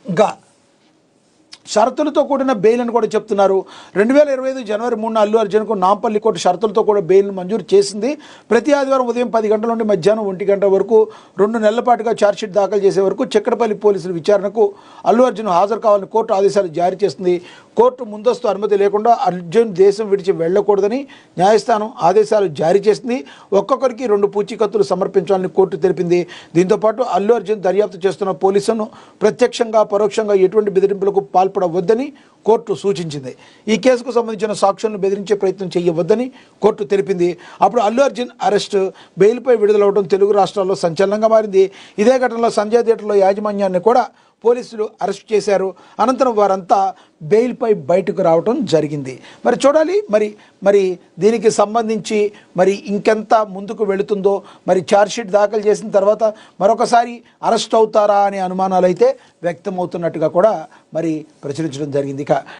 ఇంకా షరతులతో కూడిన బెయిల్ అని కూడా చెప్తున్నారు. 2025 జనవరి 3న అల్లు అర్జున్కు నాంపల్లి కోర్టు షరతులతో కూడా బెయిల్ను మంజూరు చేసింది. ప్రతి ఆదివారం ఉదయం 10 గంటల నుండి మధ్యాహ్నం 1 గంట వరకు 2 నెలల పాటుగా ఛార్జ్షీట్ దాఖలు చేసే వరకు చిక్కడపల్లి పోలీసుల విచారణకు అల్లు అర్జున్ హాజరు కావాలని కోర్టు ఆదేశాలు జారీ చేస్తుంది. కోర్టు ముందస్తు అనుమతి లేకుండా అర్జున్ దేశం విడిచి వెళ్లకూడదని న్యాయస్థానం ఆదేశాలు జారీ చేసింది. ఒక్కొక్కరికి 2 పూచీకత్తులు సమర్పించాలని కోర్టు తెలిపింది. దీంతోపాటు అల్లు అర్జున్ దర్యాప్తు చేస్తున్న పోలీసులను ప్రత్యక్షంగా పరోక్షంగా ఎటువంటి బెదిరింపులకు పాల్పడవద్దని కోర్టు సూచించింది. ఈ కేసుకు సంబంధించిన సాక్ష్యాలను బెదిరించే ప్రయత్నం చేయవద్దని కోర్టు తెలిపింది. అప్పుడు అల్లు అర్జున్ అరెస్టు బెయిల్పై విడుదలవడం తెలుగు రాష్ట్రాల్లో సంచలనంగా మారింది. ఇదే ఘటనలో సంజయ్ థియేటర్లో యాజమాన్యాన్ని కూడా పోలీసులు అరెస్ట్ చేశారు. అనంతరం వారంతా బెయిల్పై బయటకు రావడం జరిగింది. మరి చూడాలి మరి దీనికి సంబంధించి మరి ఇంకెంత ముందుకు వెళుతుందో. మరి ఛార్జ్షీట్ దాఖలు చేసిన తర్వాత మరొకసారి అరెస్ట్ అవుతారా అనే అనుమానాలు అయితే వ్యక్తమవుతున్నట్టుగా కూడా మరి ప్రచురించడం జరిగింది.